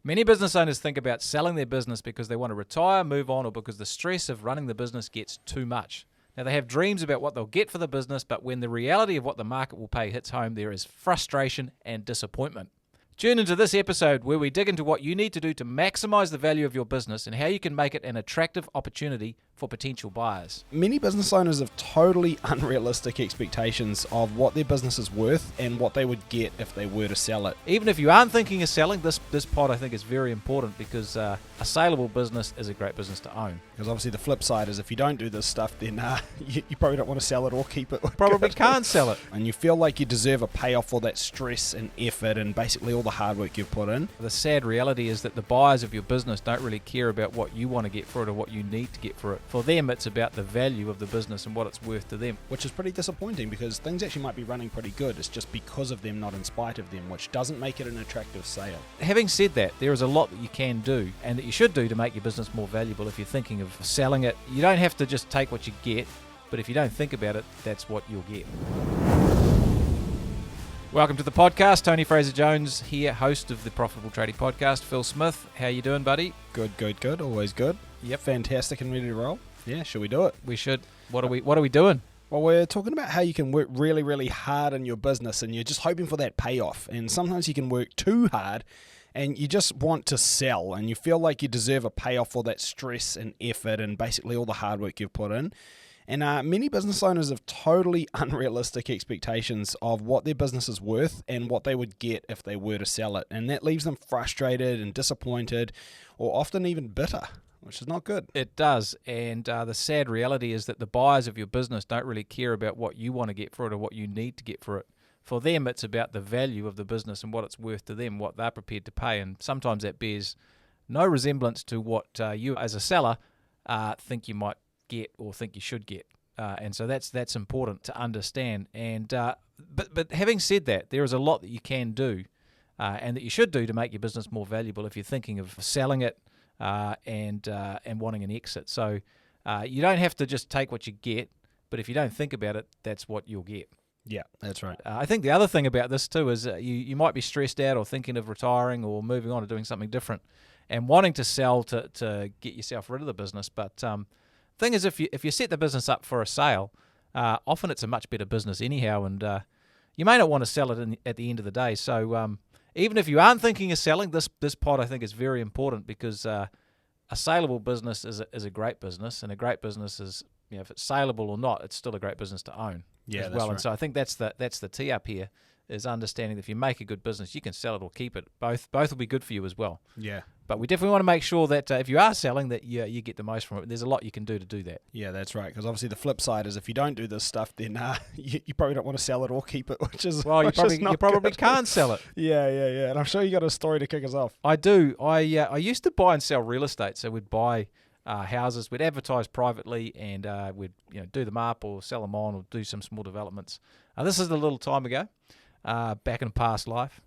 Many business owners think about selling their business because they want to retire, move on, or because the stress of running the business gets too much. Now, they have dreams about what they'll get for the business, but when the reality of what the market will pay hits home, there is frustration and disappointment. Tune into this episode where we dig into what you need to do to maximize the value of your business and how you can make it an attractive opportunity for potential buyers. Many business owners have totally unrealistic expectations of what their business is worth and what they would get if they were to sell it. Even if you aren't thinking of selling, this pod I think is very important because a saleable business is a great business to own. Because obviously the flip side is if you don't do this stuff, then you probably don't want to sell it or keep it. Probably can't sell it. And you feel like you deserve a payoff for that stress and effort and basically all the hard work you've put in. The sad reality is that the buyers of your business don't really care about what you want to get for it or what you need to get for it. For them, it's about the value of the business and what it's worth to them. Which is pretty disappointing because things actually might be running pretty good. It's just because of them, not in spite of them, which doesn't make it an attractive sale. Having said that, there is a lot that you can do and that you should do to make your business more valuable if you're thinking of selling it. You don't have to just take what you get, but if you don't think about it, that's what you'll get. Welcome to the podcast. Tony Fraser-Jones here, host of the Profitable Tradie podcast. Phil Smith, how you doing, buddy? Good. Always good. Yep. Fantastic and ready to roll. Yeah, should we do it? We should. What are we doing? Well, we're talking about how you can work really, really hard in your business and you're just hoping for that payoff. And sometimes you can work too hard and you just want to sell and you feel like you deserve a payoff for that stress and effort and basically all the hard work you've put in. And many business owners have totally unrealistic expectations of what their business is worth and what they would get if they were to sell it. And that leaves them frustrated and disappointed or often even bitter, which is not good. It does. And the sad reality is that the buyers of your business don't really care about what you want to get for it or what you need to get for it. For them, it's about the value of the business and what it's worth to them, what they're prepared to pay. And sometimes that bears no resemblance to what you as a seller think you might get or think you should get. And so that's important to understand. And but having said that, there is a lot that you can do and that you should do to make your business more valuable if you're thinking of selling it and wanting an exit. So you don't have to just take what you get, but if you don't think about it, that's what you'll get. Yeah, that's right. I think the other thing about this too is you might be stressed out or thinking of retiring or moving on or doing something different and wanting to sell to get yourself rid of the business. But thing is, if you set the business up for a sale, often it's a much better business anyhow, and you may not want to sell it at the end of the day. So even if you aren't thinking of selling, this pod I think is very important because a saleable business is a great business, and a great business is, if it's saleable or not, it's still a great business to own as well. Right. And so I think that's the tee up here, is understanding that if you make a good business, you can sell it or keep it. Both will be good for you as well. Yeah. But we definitely want to make sure that if you are selling, that you get the most from it. There's a lot you can do that. Yeah, that's right. Because obviously the flip side is if you don't do this stuff, then you probably don't want to sell it or keep it, which is you probably can't sell it. Yeah. And I'm sure you got a story to kick us off. I do. I used to buy and sell real estate. So we'd buy houses, we'd advertise privately, and we'd do them up or sell them on or do some small developments. This is a little time ago, back in a past life.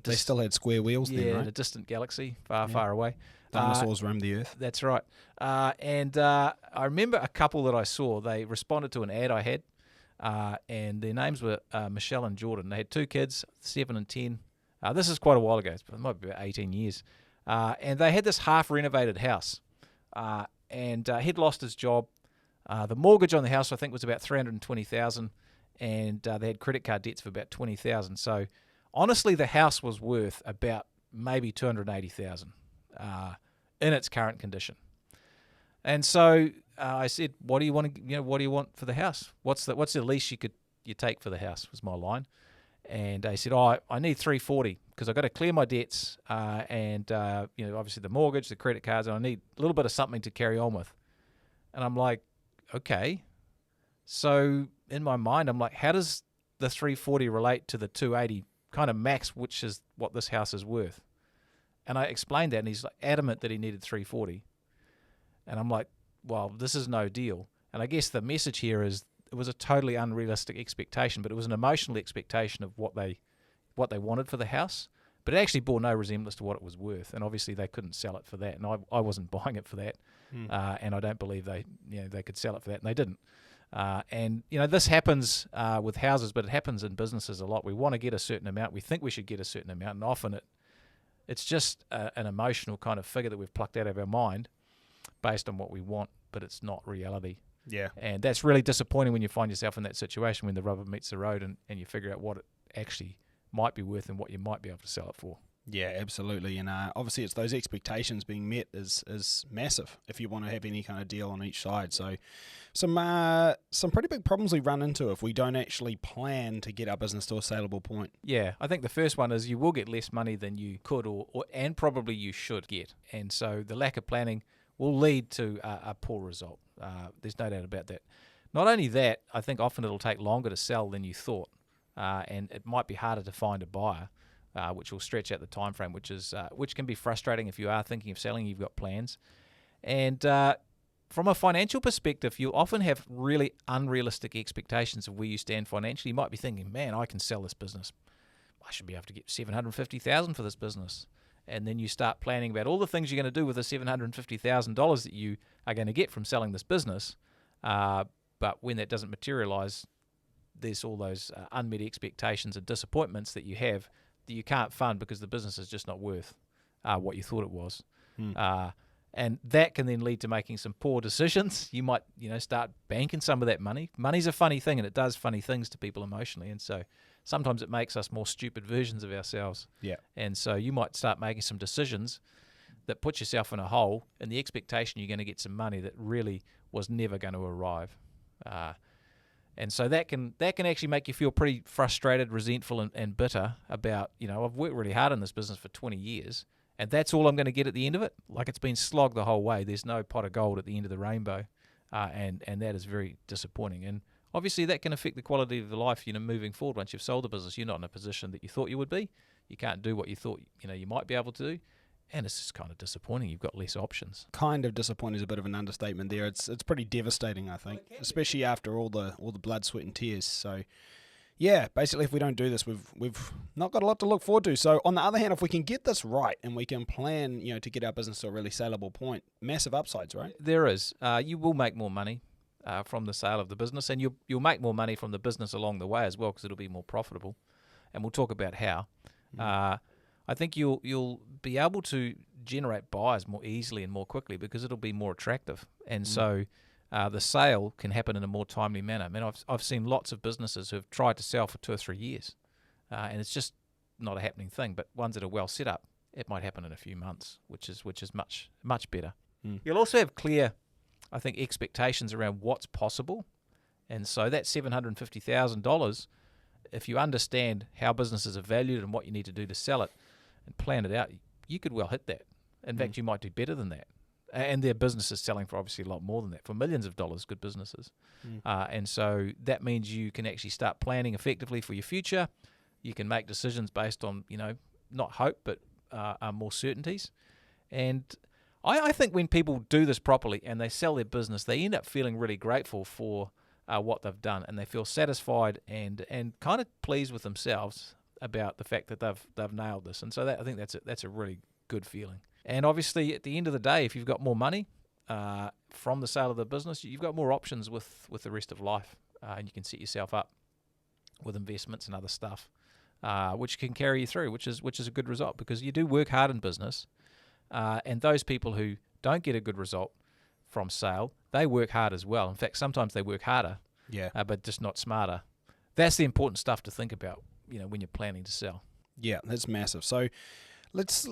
They still had square wheels then, right? In a distant galaxy, far away. Dinosaurs roamed the earth. That's right. And I remember a couple that I saw. They responded to an ad I had, and their names were Michelle and Jordan. They had 2 kids, 7 and 10. This is quite a while ago. It might be about 18 years. And they had this half-renovated house, and he'd lost his job. The mortgage on the house, I think, was about $320,000, and they had credit card debts for about $20,000. So honestly, the house was worth about maybe $280,000 in its current condition. And so I said, "What do you want to? What do you want for the house? What's the least you take for the house?" Was my line. And they said, "Oh, I need $340 because I've got to clear my debts and obviously the mortgage, the credit cards, and I need a little bit of something to carry on with." And I'm like, "Okay." So in my mind, I'm like, "How does the $340 relate to the $280 kind of max, which is what this house is worth?" And I explained that, and he's like adamant that he needed $340. And I'm like, "Well, this is no deal." And I guess the message here is it was a totally unrealistic expectation, but it was an emotional expectation of what they wanted for the house. But it actually bore no resemblance to what it was worth. And obviously they couldn't sell it for that, and I wasn't buying it for that. And I don't believe they could sell it for that, and they didn't. And this happens with houses, but it happens in businesses a lot. We want to get a certain amount. We think we should get a certain amount, and often It's just an emotional kind of figure that we've plucked out of our mind based on what we want, but it's not reality. Yeah. And that's really disappointing when you find yourself in that situation when the rubber meets the road and you figure out what it actually might be worth and what you might be able to sell it for. Yeah, absolutely. And obviously it's those expectations being met is massive if you want to have any kind of deal on each side. So some pretty big problems we run into if we don't actually plan to get our business to a saleable point. Yeah, I think the first one is you will get less money than you could and probably you should get. And so the lack of planning will lead to a poor result. There's no doubt about that. Not only that, I think often it'll take longer to sell than you thought, and it might be harder to find a buyer, which will stretch out the time frame, which can be frustrating if you are thinking of selling, you've got plans. And from a financial perspective, you often have really unrealistic expectations of where you stand financially. You might be thinking, man, I can sell this business. I should be able to get $750,000 for this business. And then you start planning about all the things you're going to do with the $750,000 that you are going to get from selling this business. But when that doesn't materialize, there's all those unmet expectations and disappointments that you have that you can't fund because the business is just not worth what you thought it was. And that can then lead to making some poor decisions. You might, start banking some of that money. Money's a funny thing, and it does funny things to people emotionally. And so sometimes it makes us more stupid versions of ourselves. Yeah. And so you might start making some decisions that put yourself in a hole in the expectation you're going to get some money that really was never going to arrive. And so that can actually make you feel pretty frustrated, resentful, and bitter about, I've worked really hard in this business for 20 years, and that's all I'm going to get at the end of it. Like, it's been slogged the whole way. There's no pot of gold at the end of the rainbow, and that is very disappointing. And obviously that can affect the quality of the life, moving forward. Once you've sold the business, you're not in a position that you thought you would be. You can't do what you thought, you might be able to do. And it's just kind of disappointing. You've got less options. Kind of disappointing is a bit of an understatement there. It's pretty devastating, I think, especially after all the blood, sweat, and tears. So, yeah, basically, if we don't do this, we've not got a lot to look forward to. So, on the other hand, if we can get this right and we can plan, to get our business to a really saleable point, massive upsides, right? There is. You will make more money from the sale of the business, and you'll make more money from the business along the way as well, because it'll be more profitable. And we'll talk about how. I think you'll be able to generate buyers more easily and more quickly because it'll be more attractive, and so the sale can happen in a more timely manner. I mean, I've seen lots of businesses who've tried to sell for 2 or 3 years, and it's just not a happening thing. But ones that are well set up, it might happen in a few months, which is much better. You'll also have clear, I think, expectations around what's possible, and so that $750,000, if you understand how businesses are valued and what you need to do to sell it, and plan it out, you could well hit that. In fact, you might do better than that. And their business is selling for obviously a lot more than that, for millions of dollars, good businesses. And so that means you can actually start planning effectively for your future. You can make decisions based on, not hope, but more certainties. And I think when people do this properly and they sell their business, they end up feeling really grateful for what they've done, and they feel satisfied and kind of pleased with themselves about the fact that they've nailed this. And so I think that's a really good feeling. And obviously at the end of the day, if you've got more money from the sale of the business, you've got more options with the rest of life, and you can set yourself up with investments and other stuff, which can carry you through, which is a good result, because you do work hard in business, and those people who don't get a good result from sale, they work hard as well. In fact, sometimes they work harder, but just not smarter. That's the important stuff to think about, when you're planning to sell. Yeah, that's massive. So let's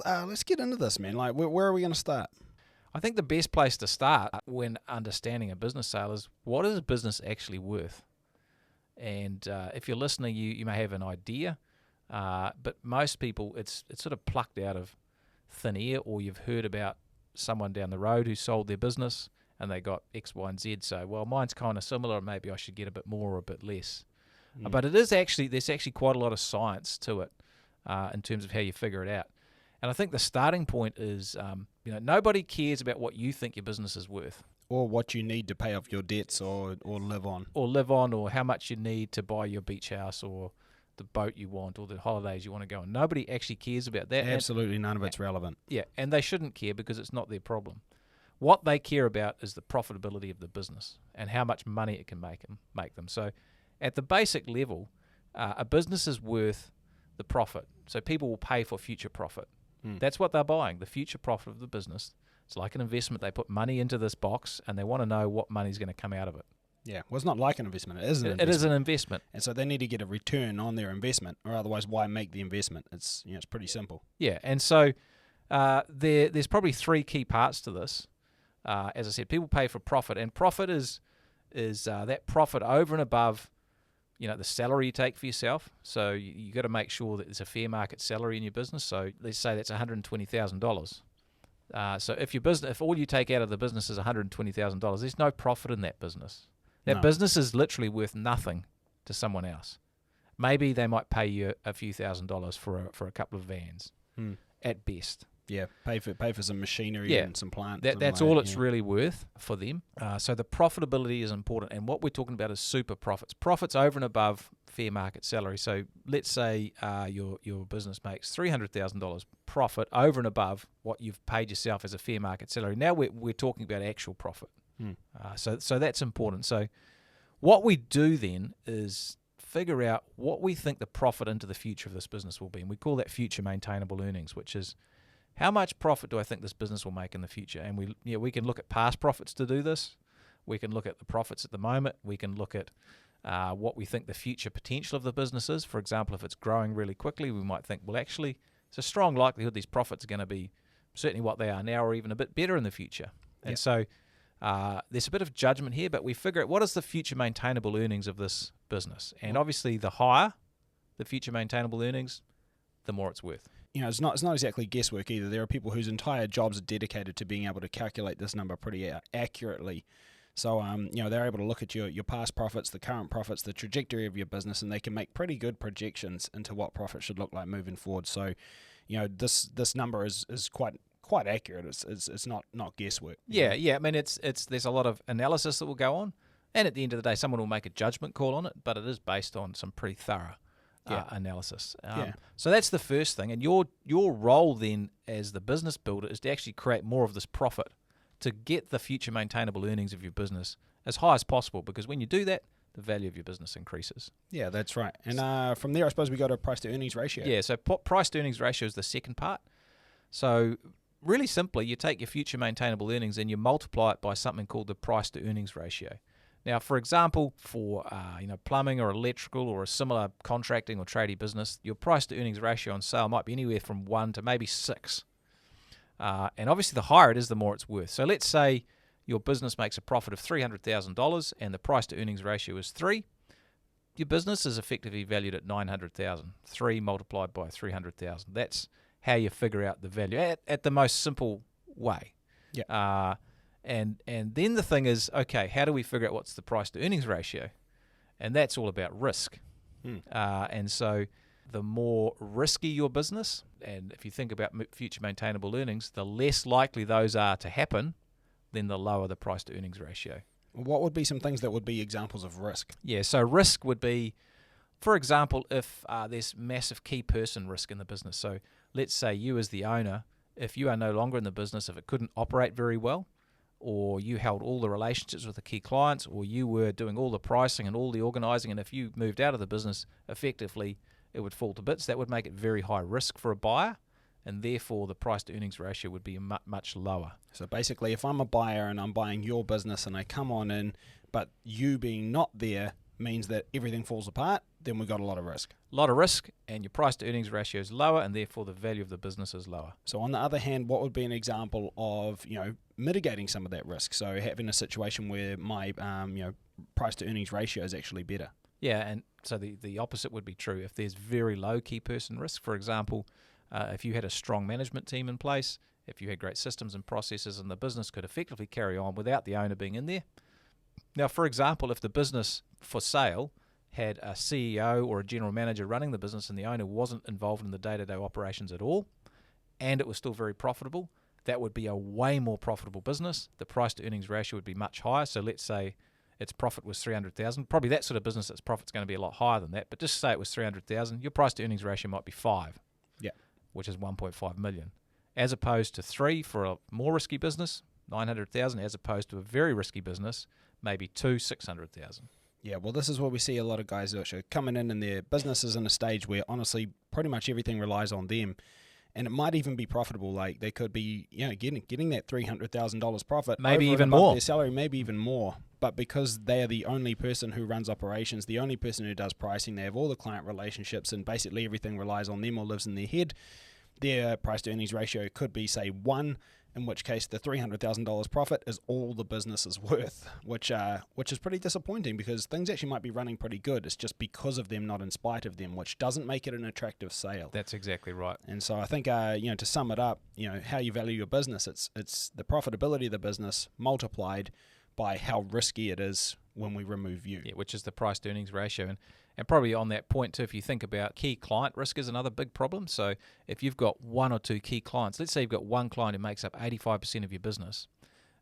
get into this, man. Like, where are we going to start? I think the best place to start when understanding a business sale is, what is a business actually worth? And if you're listening, you may have an idea, but most people, it's sort of plucked out of thin air, or you've heard about someone down the road who sold their business and they got X, Y, and Z. So, well, mine's kind of similar, maybe I should get a bit more or a bit less. But there's actually quite a lot of science to it in terms of how you figure it out. And I think the starting point is, nobody cares about what you think your business is worth, or what you need to pay off your debts, or live on, or how much you need to buy your beach house, or the boat you want, or the holidays you want to go on. Nobody actually cares about that. Absolutely, none of it's relevant. Yeah, and they shouldn't care, because it's not their problem. What they care about is the profitability of the business and how much money it can make them. So at the basic level, a business is worth the profit. So people will pay for future profit. That's what they're buying, the future profit of the business. It's like an investment. They put money into this box and they want to know what money's going to come out of it. Yeah, well, it's not like an investment. It is an investment. It is an investment. And so they need to get a return on their investment, or otherwise why make the investment? It's it's pretty simple. Yeah, and so there's probably three key parts to this. As I said, people pay for profit, and profit is that profit over and above, the salary you take for yourself. So you got to make sure that there's a fair market salary in your business. So let's say that's $120,000. So if all you take out of the business is $120,000, there's no profit in that business. That business is literally worth nothing to someone else. Maybe they might pay you a few $1,000s for a couple of vans, at best. Yeah, pay for some machinery and some plants. That's all it's really worth for them. So the profitability is important, and what we're talking about is super profits. Profits over and above fair market salary. So let's say your business makes $300,000 profit over and above what you've paid yourself as a fair market salary. Now we're talking about actual profit. So that's important. So what we do then is figure out what we think the profit into the future of this business will be, and we call that future maintainable earnings, which is how much profit do I think this business will make in the future? And we can look at past profits to do this. We can look at the profits at the moment. We can look at what we think the future potential of the business is. For example, if it's growing really quickly, we might think, well, actually, it's a strong likelihood these profits are going to be certainly what they are now or even a bit better in the future. And so there's a bit of judgment here, but we figure out what is the future maintainable earnings of this business. And obviously, the higher the future maintainable earnings, the more it's worth. It's not exactly guesswork either. There are people whose entire jobs are dedicated to being able to calculate this number pretty accurately. So, they're able to look at your past profits, the current profits, the trajectory of your business, and they can make pretty good projections into what profit should look like moving forward. So, this number is quite accurate. It's not guesswork. Yeah. I mean, there's a lot of analysis that will go on, and at the end of the day, someone will make a judgment call on it, but it is based on some pretty thorough analysis. So that's the first thing, and your role then as the business builder is to actually create more of this profit to get the future maintainable earnings of your business as high as possible, because when you do that, the value of your business increases. Yeah, that's right. And from there, I suppose we got a price to earnings ratio. Yeah, so price to earnings ratio is the second part. So really simply, you take your future maintainable earnings and you multiply it by something called the price to earnings ratio. Now, for example, for plumbing or electrical or a similar contracting or tradie business, your price to earnings ratio on sale might be anywhere from 1 to maybe 6. And obviously, the higher it is, the more it's worth. So let's say your business makes a profit of $300,000 and the price to earnings ratio is 3. Your business is effectively valued at $900,000. 3 multiplied by $300,000. That's how you figure out the value at the most simple way. Yeah. And then the thing is, okay, how do we figure out what's the price to earnings ratio? And that's all about risk. And so the more risky your business, and if you think about future maintainable earnings, the less likely those are to happen, then the lower the price to earnings ratio. What would be some things that would be examples of risk? Yeah, so risk would be, for example, if there's massive key person risk in the business. So let's say you as the owner, if you are no longer in the business, if it couldn't operate very well, or you held all the relationships with the key clients, or you were doing all the pricing and all the organising, and if you moved out of the business, effectively it would fall to bits. That would make it very high risk for a buyer, and therefore the price to earnings ratio would be much lower. So basically, if I'm a buyer and I'm buying your business and I come on in, but you being not there means that everything falls apart, then we've got a lot of risk. A lot of risk, and your price to earnings ratio is lower, and therefore the value of the business is lower. So on the other hand, what would be an example of mitigating some of that risk? So having a situation where my price to earnings ratio is actually better. Yeah, and so the opposite would be true. If there's very low key person risk, for example, if you had a strong management team in place, if you had great systems and processes, and the business could effectively carry on without the owner being in there. Now, for example, if the business for sale had a CEO or a general manager running the business and the owner wasn't involved in the day-to-day operations at all, and it was still very profitable, that would be a way more profitable business. The price to earnings ratio would be much higher. So let's say its profit was $300,000. Probably that sort of business, its profit's going to be a lot higher than that. But just say it was $300,000. Your price to earnings ratio might be 5, which is $1.5 million, as opposed to 3 for a more risky business, $900,000, as opposed to a very risky business, maybe 2, $600,000. Yeah, well, this is what we see a lot of guys that are coming in and their business is in a stage where honestly pretty much everything relies on them. and it might even be profitable. Like they could be, getting that $300,000 profit, Maybe over and even above more. their salary, maybe even more. But because they are the only person who runs operations, the only person who does pricing, they have all the client relationships, and basically everything relies on them or lives in their head. Their price to earnings ratio could be, say, 1, in which case the $300,000 profit is all the business is worth, which is pretty disappointing because things actually might be running pretty good. It's just because of them, not in spite of them, which doesn't make it an attractive sale. That's exactly right. And so I think, to sum it up, how you value your business, it's the profitability of the business multiplied by how risky it is when we remove you. Yeah, which is the price to earnings ratio. And probably on that point too, if you think about key client risk is another big problem. So if you've got 1 or 2 key clients, let's say you've got one client who makes up 85% of your business,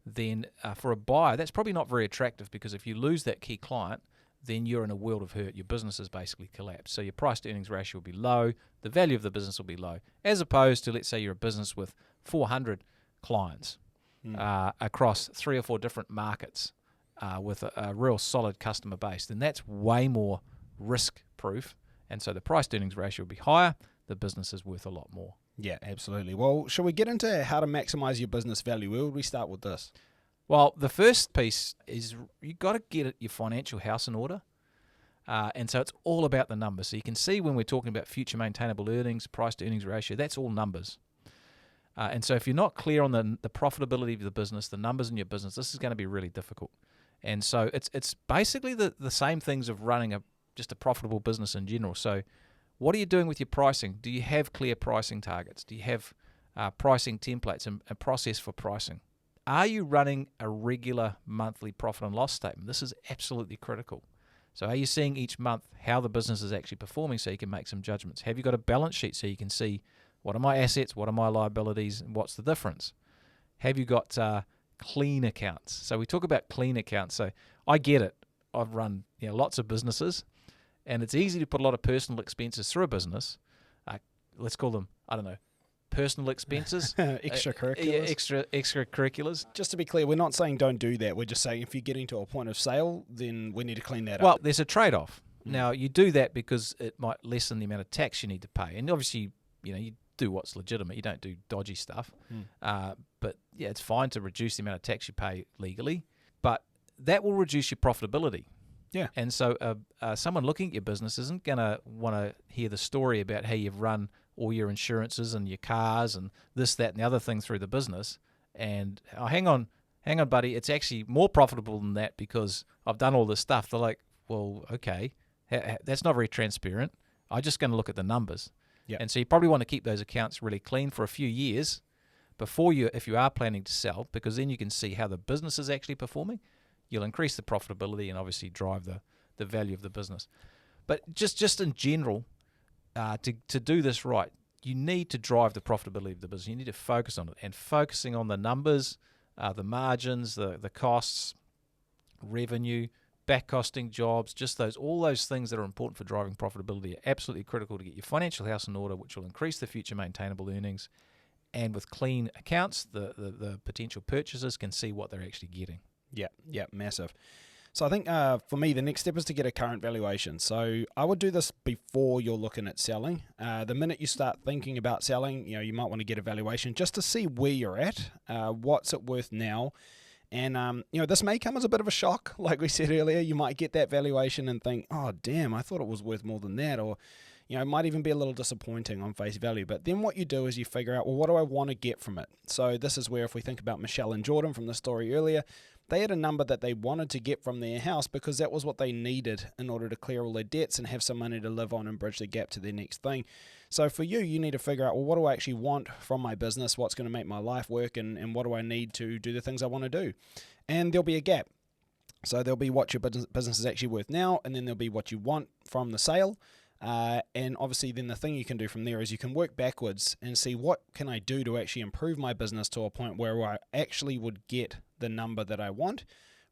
then for a buyer, that's probably not very attractive, because if you lose that key client, then you're in a world of hurt. Your business has basically collapsed. So your price to earnings ratio will be low. The value of the business will be low, as opposed to, let's say you're a business with 400 clients across 3 or 4 different markets with a real solid customer base. Then that's way more risk proof, and so the price to earnings ratio will be higher. The business is worth a lot more. Yeah, absolutely. Well, shall we get into how to maximize your business value? Where would we start with this? Well, the first piece is you got to get your financial house in order, and so it's all about the numbers. So you can see when we're talking about future maintainable earnings, price to earnings ratio, that's all numbers. And so if you're not clear on the profitability of the business, the numbers in your business, this is going to be really difficult. And so it's basically the same things of running just a profitable business in general. So what are you doing with your pricing? Do you have clear pricing targets? Do you have pricing templates and a process for pricing? Are you running a regular monthly profit and loss statement? This is absolutely critical. So are you seeing each month how the business is actually performing so you can make some judgments? Have you got a balance sheet so you can see what are my assets, what are my liabilities, and what's the difference? Have you got clean accounts? So we talk about clean accounts. So I get it. I've run lots of businesses, and it's easy to put a lot of personal expenses through a business. Let's call them, I don't know, personal expenses. Extracurriculars. Extracurriculars. Just to be clear, we're not saying don't do that. We're just saying if you're getting to a point of sale, then we need to clean that up. Well, there's a trade-off. Now, you do that because it might lessen the amount of tax you need to pay. And obviously, you do what's legitimate. You don't do dodgy stuff. But, yeah, it's fine to reduce the amount of tax you pay legally. But that will reduce your profitability. Yeah. And so someone looking at your business isn't going to want to hear the story about how you've run all your insurances and your cars and this, that, and the other thing through the business. And, hang on, buddy, it's actually more profitable than that because I've done all this stuff. They're like, well, okay, that's not very transparent. I'm just going to look at the numbers. Yep. And so you probably want to keep those accounts really clean for a few years before if you are planning to sell, because then you can see how the business is actually performing. You'll increase the profitability and obviously drive the value of the business. But just in general, to do this right, you need to drive the profitability of the business. You need to focus on it, and focusing on the numbers, the margins, the costs, revenue, back costing jobs, just all those things that are important for driving profitability are absolutely critical to get your financial house in order, which will increase the future maintainable earnings. And with clean accounts, the potential purchasers can see what they're actually getting. Yeah, massive. So I think for me, the next step is to get a current valuation. So I would do this before you're looking at selling. The minute you start thinking about selling, you might want to get a valuation just to see where you're at, what's it worth now. And, this may come as a bit of a shock. Like we said earlier, you might get that valuation and think, oh, damn, I thought it was worth more than that. Or, it might even be a little disappointing on face value. But then what you do is you figure out, well, what do I want to get from it? So this is where if we think about Michelle and Jordan from the story earlier, they had a number that they wanted to get from their house because that was what they needed in order to clear all their debts and have some money to live on and bridge the gap to their next thing. So for you need to figure out, well, what do I actually want from my business? What's going to make my life work? And what do I need to do the things I want to do? And there'll be a gap. So there'll be what your business is actually worth now, and then there'll be what you want from the sale. And obviously then the thing you can do from there is you can work backwards and see what can I do to actually improve my business to a point where I actually would get the number that I want,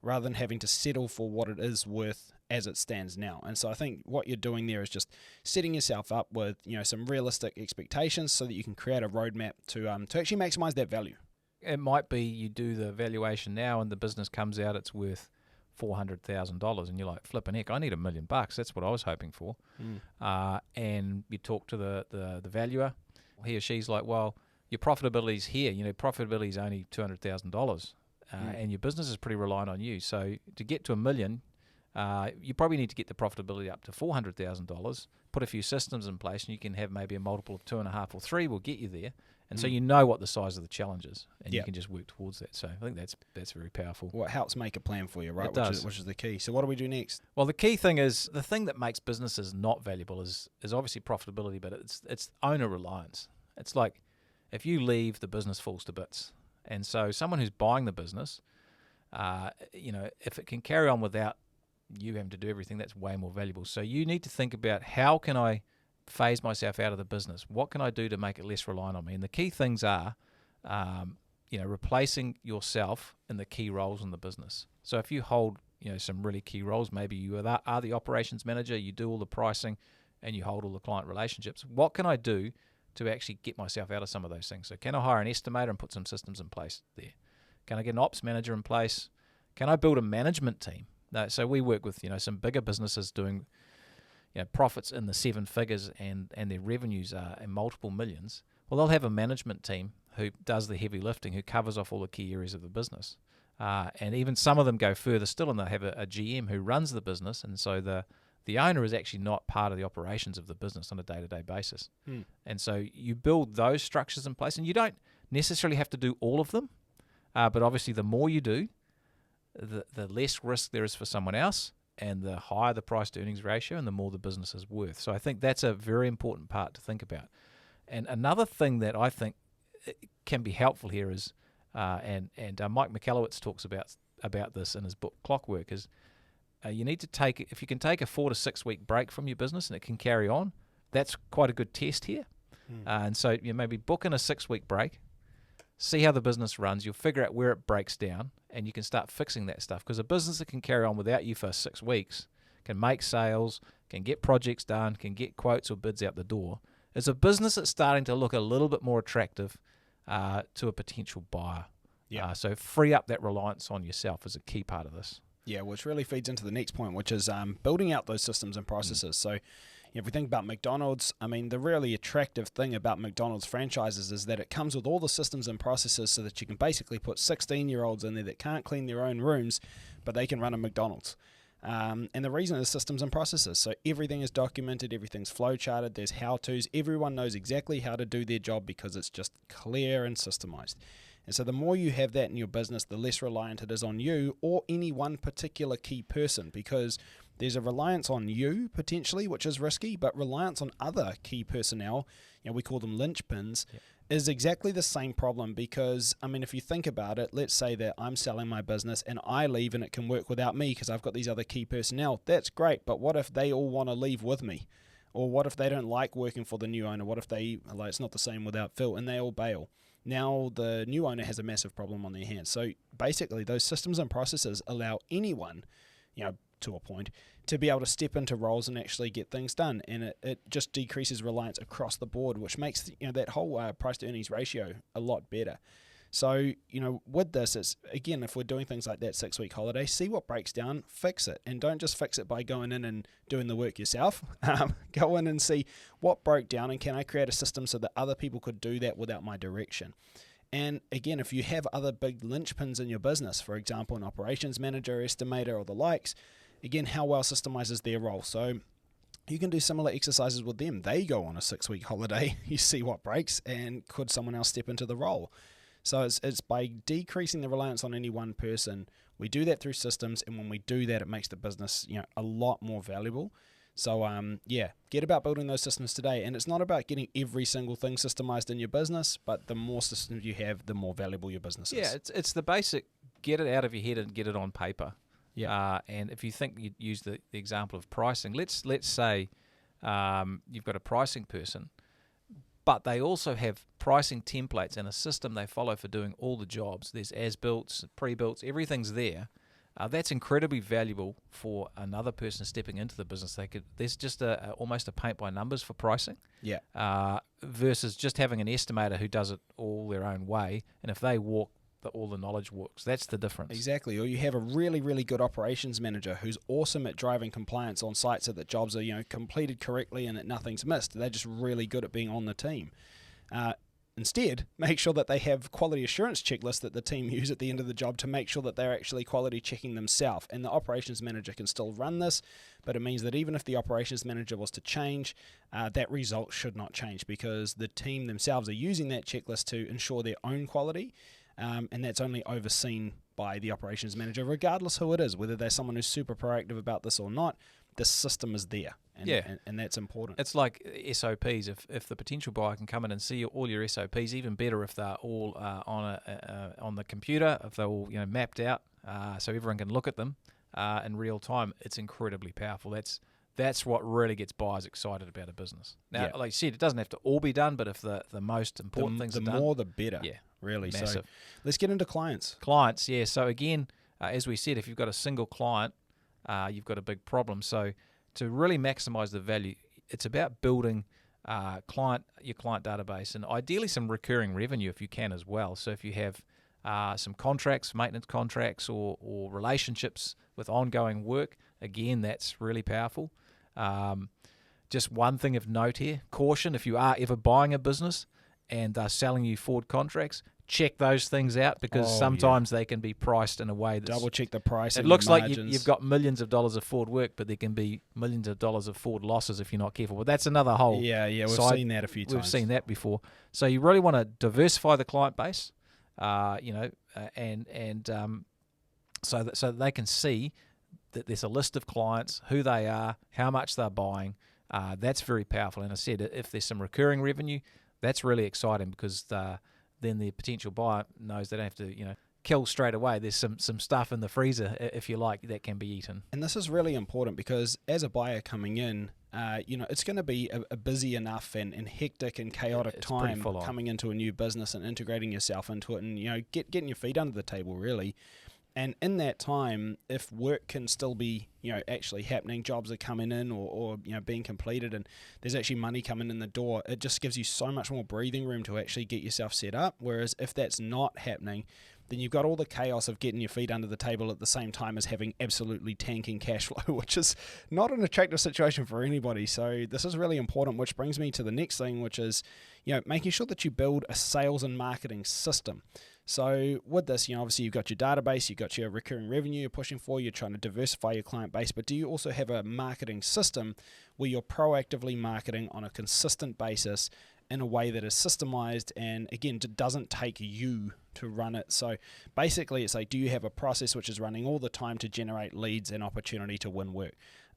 rather than having to settle for what it is worth as it stands now. And so I think what you're doing there is just setting yourself up with some realistic expectations so that you can create a roadmap to actually maximize that value. It might be you do the valuation now and the business comes out it's worth $400,000 and you're like, flipping heck, I need $1 million. That's what I was hoping for. And you talk to the valuer he or she's like, well, your profitability's here. Profitability is only $200,000, and your business is pretty reliant on you. So to get to $1 million, you probably need to get the profitability up to $400,000. Put a few systems in place, and you can have maybe a multiple of 2.5 or 3 will get you there. And so you know what the size of the challenge is, and you can just work towards that. So I think that's very powerful. Well, it helps make a plan for you, right? It does. Which is the key. So what do we do next? Well, the key thing is, the thing that makes businesses not valuable is obviously profitability, but it's owner reliance. It's like if you leave, the business falls to bits. And so someone who's buying the business, if it can carry on without you having to do everything, that's way more valuable. So you need to think about, how can I phase myself out of the business? What can I do to make it less reliant on me? And the key things are, replacing yourself in the key roles in the business. So if you hold, some really key roles, maybe you are the operations manager, you do all the pricing, and you hold all the client relationships. What can I do to actually get myself out of some of those things? So can I hire an estimator and put some systems in place there? Can I get an ops manager in place? Can I build a management team? So we work with, some bigger businesses doing, profits in the 7 figures and their revenues are in multiple millions. Well, they'll have a management team who does the heavy lifting, who covers off all the key areas of the business. And even some of them go further still, and they have a GM who runs the business. And so the owner is actually not part of the operations of the business on a day-to-day basis. And so you build those structures in place, and you don't necessarily have to do all of them. But obviously the more you do, the less risk there is for someone else, and the higher the price to earnings ratio, and the more the business is worth. So I think that's a very important part to think about. And another thing that I think can be helpful here is, and Mike Michalowicz talks about this in his book Clockwork, is you need to if you can take a 4 to 6 week break from your business and it can carry on, that's quite a good test here. And so maybe book in a 6-week break, see how the business runs. You'll figure out where it breaks down, and you can start fixing that stuff. Because a business that can carry on without you for 6 weeks, can make sales, can get projects done, can get quotes or bids out the door, is a business that's starting to look a little bit more attractive to a potential buyer. So free up that reliance on yourself is a key part of this. Yeah, which really feeds into the next point, which is building out those systems and processes. So if we think about McDonald's, the really attractive thing about McDonald's franchises is that it comes with all the systems and processes so that you can basically put 16-year-olds in there that can't clean their own rooms, but they can run a McDonald's. And the reason is systems and processes. So everything is documented, everything's flow charted, there's how-tos, everyone knows exactly how to do their job because it's just clear and systemized. And so the more you have that in your business, the less reliant it is on you or any one particular key person, because there's a reliance on you potentially, which is risky, but reliance on other key personnel, we call them linchpins, is exactly the same problem. Because, if you think about it, let's say that I'm selling my business and I leave and it can work without me because I've got these other key personnel. That's great, but what if they all want to leave with me? Or what if they don't like working for the new owner? What if it's not the same without Phil, and they all bail? Now the new owner has a massive problem on their hands. So basically those systems and processes allow anyone, to a point, to be able to step into roles and actually get things done. And it just decreases reliance across the board, which makes that whole price to earnings ratio a lot better. So, with this, it's, again, if we're doing things like that 6-week holiday, see what breaks down, fix it. And don't just fix it by going in and doing the work yourself. Go in and see what broke down, and can I create a system so that other people could do that without my direction. And again, if you have other big linchpins in your business, for example, an operations manager, estimator, or the likes, again, how well systemized is their role? So you can do similar exercises with them. They go on a 6-week holiday, you see what breaks, and could someone else step into the role? So it's by decreasing the reliance on any one person. We do that through systems, and when we do that, it makes the business a lot more valuable. So get about building those systems today. And it's not about getting every single thing systemized in your business, but the more systems you have, the more valuable your business is. Yeah, it's the basic, get it out of your head and get it on paper. Yeah. And if you think you use the example of pricing, let's say you've got a pricing person, but they also have pricing templates and a system they follow for doing all the jobs. There's as-built, pre-built, everything's there. That's incredibly valuable for another person stepping into the business. There's just almost a paint by numbers for pricing. Yeah. Versus just having an estimator who does it all their own way, and if they walk, all the knowledge works. That's the difference. Exactly. Or you have a really, really good operations manager who's awesome at driving compliance on site so that jobs are completed correctly and that nothing's missed. They're just really good at being on the team. Instead, make sure that they have quality assurance checklists that the team use at the end of the job to make sure that they're actually quality checking themselves. And the operations manager can still run this, but it means that even if the operations manager was to change, that result should not change because the team themselves are using that checklist to ensure their own quality, and that's only overseen by the operations manager, regardless who it is, whether they're someone who's super proactive about this or not. The system is there, and that's important. It's like SOPs. If the potential buyer can come in and see all your SOPs, even better if they're all on the computer, if they're all mapped out, so everyone can look at them in real time. It's incredibly powerful. That's what really gets buyers excited about a business. Now, like you said, it doesn't have to all be done, but if the most important things are done, the more the better. Yeah, really. massive. So let's get into clients. Clients, yeah. So again, as we said, if you've got a single client, you've got a big problem. So to really maximize the value, it's about building your client database, and ideally some recurring revenue if you can as well. So if you have some contracts, maintenance contracts, or relationships with ongoing work, again, that's really powerful. Just one thing of note here, caution, if you are ever buying a business and they're selling you forward contracts, check those things out because sometimes they can be priced in a way that's... Double check the price. It looks like you've got millions of dollars of forward work, but there can be millions of dollars of forward losses if you're not careful. But that's another whole... Yeah, we've seen that a few times. We've seen that before. So you really want to diversify the client base, so that they can see that there's a list of clients, who they are, how much they're buying. That's very powerful. And I said, if there's some recurring revenue, that's really exciting because then the potential buyer knows they don't have to, kill straight away. There's some stuff in the freezer, if you like, that can be eaten. And this is really important because as a buyer coming in, it's going to be a busy enough and hectic and chaotic time coming into a new business and integrating yourself into it and, getting your feet under the table, really. And in that time, if work can still be, actually happening, jobs are coming in or being completed and there's actually money coming in the door, it just gives you so much more breathing room to actually get yourself set up. Whereas if that's not happening, then you've got all the chaos of getting your feet under the table at the same time as having absolutely tanking cash flow, which is not an attractive situation for anybody. So this is really important, which brings me to the next thing, which is, making sure that you build a sales and marketing system. So with this, obviously you've got your database, you've got your recurring revenue you're pushing for, you're trying to diversify your client base, but do you also have a marketing system where you're proactively marketing on a consistent basis in a way that is systemized and, again, doesn't take you to run it? So basically it's like, do you have a process which is running all the time to generate leads and opportunity to win work?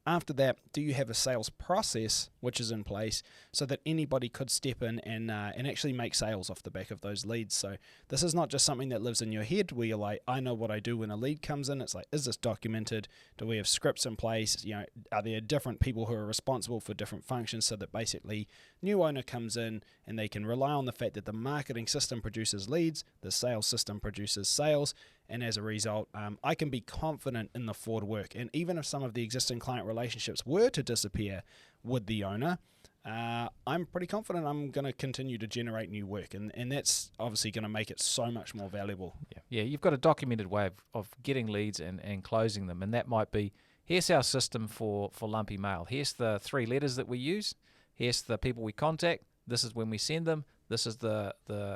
After that, do you have a sales process which is in place so that anybody could step in and actually make sales off the back of those leads? So this is not just something that lives in your head where you're like, I know what I do when a lead comes in. It's like, is this documented? Do we have scripts in place? Are there different people who are responsible for different functions so that basically new owner comes in and they can rely on the fact that the marketing system produces leads, the sales system produces sales, and as a result, I can be confident in the forward work. And even if some of the existing client relationships were to disappear with the owner, I'm pretty confident I'm going to continue to generate new work. And that's obviously going to make it so much more valuable. Yeah, you've got a documented way of getting leads and closing them. And that might be, here's our system for lumpy mail. Here's the 3 letters that we use. Here's the people we contact. This is when we send them. This is the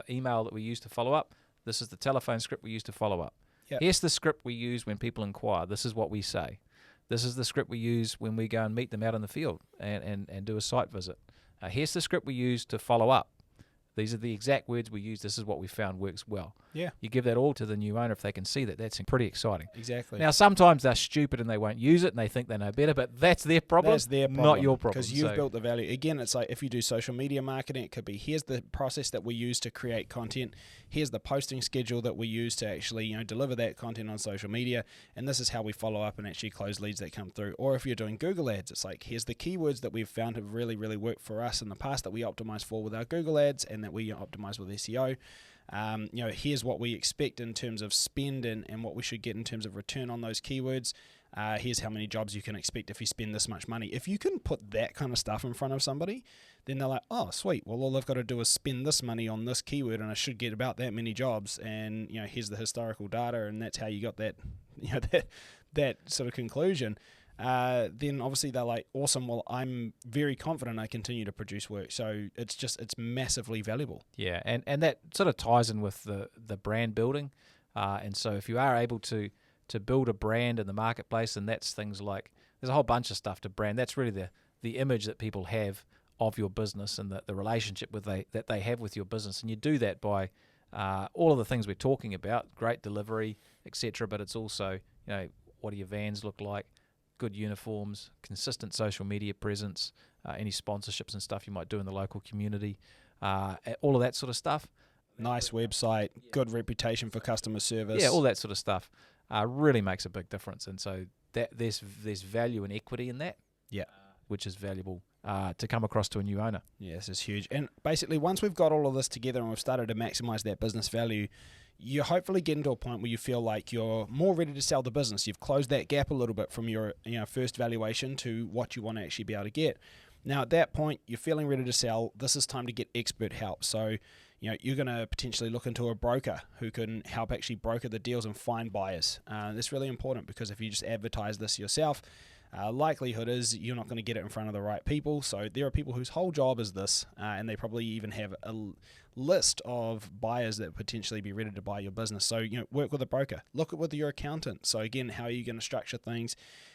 email that we use to follow up. This is the telephone script we use to follow up. Yep. Here's the script we use when people inquire. This is what we say. This is the script we use when we go and meet them out in the field and do a site visit. Here's the script we use to follow up. These are the exact words we use. This is what we found works well. Yeah. You give that all to the new owner if they can see that. That's pretty exciting. Exactly. Now, sometimes they're stupid and they won't use it and they think they know better, but that's their problem. That's their problem. Not your problem. Because you've built the value. Again, it's like if you do social media marketing, it could be, here's the process that we use to create content. Here's the posting schedule that we use to actually, deliver that content on social media. And this is how we follow up and actually close leads that come through. Or if you're doing Google ads, it's like, here's the keywords that we've found have really, really worked for us in the past that we optimize for with our Google ads and that we optimize with SEO. Here's what we expect in terms of spend and what we should get in terms of return on those keywords. Here's how many jobs you can expect if you spend this much money. If you can put that kind of stuff in front of somebody, then they're like, oh, sweet. Well, all I've got to do is spend this money on this keyword and I should get about that many jobs. And, here's the historical data and that's how you got that, that sort of conclusion. then obviously they're like, awesome, well, I'm very confident I continue to produce work. So it's massively valuable. Yeah, and that sort of ties in with the brand building. And so if you are able to build a brand in the marketplace, and that's things like, there's a whole bunch of stuff to brand. That's really the image that people have of your business and the relationship that they have with your business. And you do that by all of the things we're talking about, great delivery, etc. But it's also, what do your vans look like, good uniforms, consistent social media presence, any sponsorships and stuff you might do in the local community, all of that sort of stuff. Nice website, good reputation for customer service. Yeah, all that sort of stuff really makes a big difference. And so that there's value and equity in that. Yeah. Which is valuable to come across to a new owner. Yeah, this is huge. And basically, once we've got all of this together and we've started to maximize that business value, you hopefully get into a point where you feel like you're more ready to sell the business. You've closed that gap a little bit from your first valuation to what you want to actually be able to get. Now, at that point, you're feeling ready to sell. This is time to get expert help. So, you're going to potentially look into a broker who can help actually broker the deals and find buyers. That's really important, because if you just advertise this yourself, likelihood is you're not going to get it in front of the right people. So there are people whose whole job is this, and they probably even have a list of buyers that potentially be ready to buy your business. So work with a broker, look at with your accountant. So again, how are you going to structure things?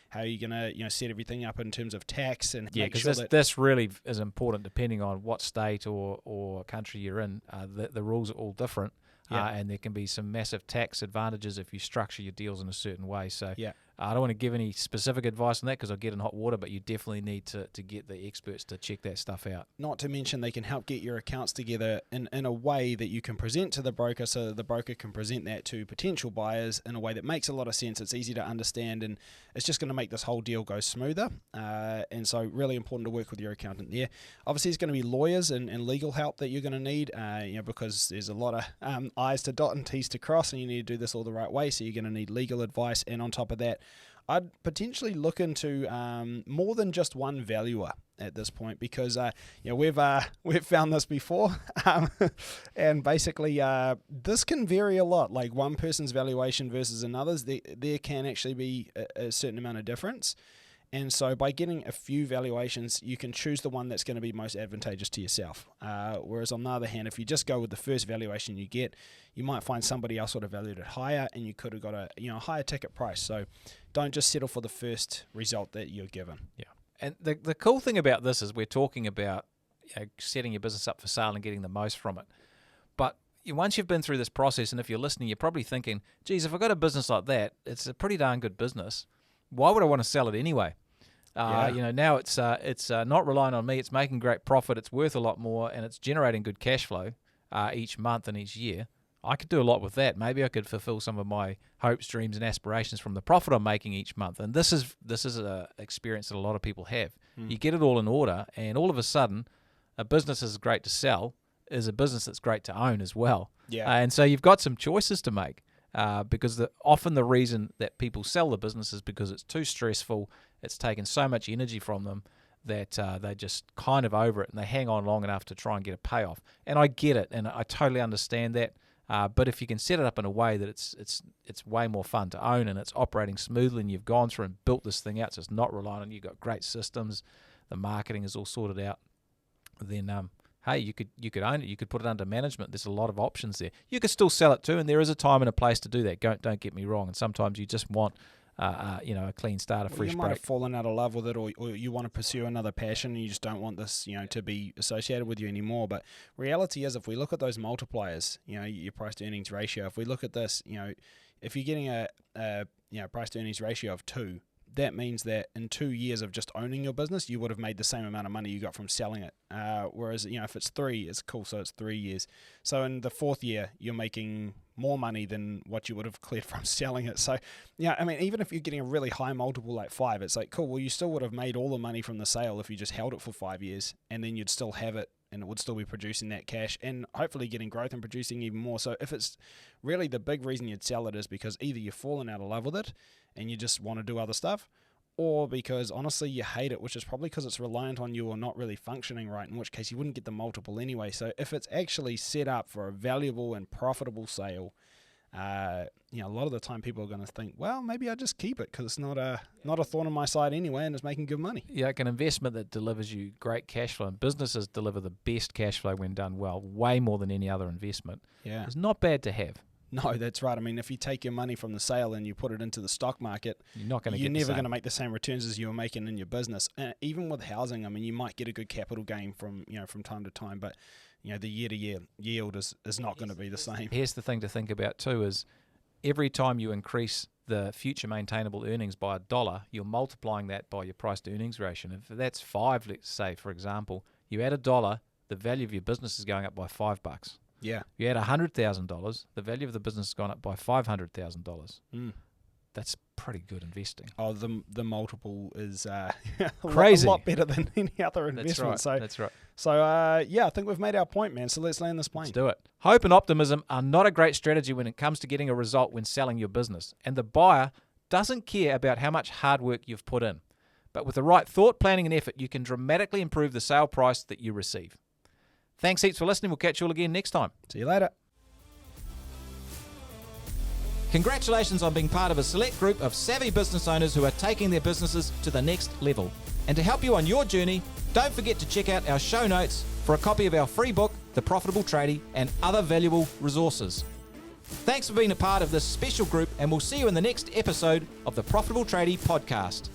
How are you going to set everything up in terms of tax and make sure that this really is important depending on what state or country you're in. The rules are all different. And there can be some massive tax advantages if you structure your deals in a certain way. So I don't want to give any specific advice on that because I'll get in hot water, but you definitely need to get the experts to check that stuff out. Not to mention they can help get your accounts together in a way that you can present to the broker, so that the broker can present that to potential buyers in a way that makes a lot of sense. It's easy to understand, and it's just going to make this whole deal go smoother. And so really important to work with your accountant there. Obviously, there's going to be lawyers and legal help that you're going to need, because there's a lot of I's to dot and T's to cross, and you need to do this all the right way. So you're going to need legal advice, and on top of that, I'd potentially look into more than just one valuer at this point, because we've found this before, and basically this can vary a lot. Like one person's valuation versus another's, there can actually be a certain amount of difference. And so by getting a few valuations, you can choose the one that's going to be most advantageous to yourself. Whereas on the other hand, if you just go with the first valuation you get, you might find somebody else would have valued it higher, and you could have got a higher ticket price. So don't just settle for the first result that you're given. Yeah. And the cool thing about this is we're talking about setting your business up for sale and getting the most from it. But once you've been through this process, and if you're listening, you're probably thinking, geez, if I've got a business like that, it's a pretty darn good business. Why would I want to sell it anyway? Now it's not relying on me. It's making great profit. It's worth a lot more, and it's generating good cash flow each month and each year. I could do a lot with that. Maybe I could fulfill some of my hopes, dreams, and aspirations from the profit I'm making each month. And this is an experience that a lot of people have. You get it all in order, and all of a sudden, a business is great to sell is a business that's great to own as well. Yeah. And so you've got some choices to make. Because often the reason that people sell the business is because it's too stressful, it's taken so much energy from them that they're just kind of over it, and they hang on long enough to try and get a payoff. And I get it, and I totally understand that. But if you can set it up in a way that it's way more fun to own, and it's operating smoothly, and you've gone through and built this thing out, so it's not relying on you, you've got great systems, the marketing is all sorted out, then hey, you could own it. You could put it under management. There's a lot of options there. You could still sell it too, and there is a time and a place to do that. Don't get me wrong. And sometimes you just want, a clean start, a fresh break. You might have fallen out of love with it, or you want to pursue another passion, and you just don't want this, to be associated with you anymore. But reality is, if we look at those multipliers, your price to earnings ratio. If we look at this, if you're getting a price to earnings ratio of 2. That means that in 2 years of just owning your business, you would have made the same amount of money you got from selling it. Whereas, if it's 3, it's cool, so it's 3 years. So in the 4th year, you're making more money than what you would have cleared from selling it. So, even if you're getting a really high multiple like 5, it's like, cool, well, you still would have made all the money from the sale if you just held it for 5 years, and then you'd still have it, and it would still be producing that cash and hopefully getting growth and producing even more. So if it's really the big reason you'd sell it is because either you've fallen out of love with it and you just want to do other stuff, or because honestly you hate it, which is probably because it's reliant on you or not really functioning right, in which case you wouldn't get the multiple anyway. So if it's actually set up for a valuable and profitable sale, A lot of the time people are going to think, well, maybe I just keep it because it's not a thorn on my side anyway, and it's making good money. Yeah, like an investment that delivers you great cash flow, and businesses deliver the best cash flow when done well, way more than any other investment. Yeah, it's not bad to have. No, that's right. I mean, if you take your money from the sale and you put it into the stock market, you're never going to make the same returns as you were making in your business. Even with housing, I mean, you might get a good capital gain from time to time, but the year-to-year yield is not going to be the same. Here's the thing to think about too: is every time you increase the future maintainable earnings by $1, you're multiplying that by your price to earnings ratio. If that's 5, let's say, for example, you add $1, the value of your business is going up by $5. Yeah. You add $100,000, the value of the business has gone up by $500,000. That's pretty good investing. Oh, the multiple is crazy. A lot better than any other investment. That's right. So I think we've made our point, man. So let's land this plane. Let's do it. Hope and optimism are not a great strategy when it comes to getting a result when selling your business. And the buyer doesn't care about how much hard work you've put in. But with the right thought, planning, and effort, you can dramatically improve the sale price that you receive. Thanks heaps for listening. We'll catch you all again next time. See you later. Congratulations on being part of a select group of savvy business owners who are taking their businesses to the next level. And to help you on your journey, don't forget to check out our show notes for a copy of our free book, The Profitable Tradie, and other valuable resources. Thanks for being a part of this special group, and we'll see you in the next episode of the Profitable Tradie podcast.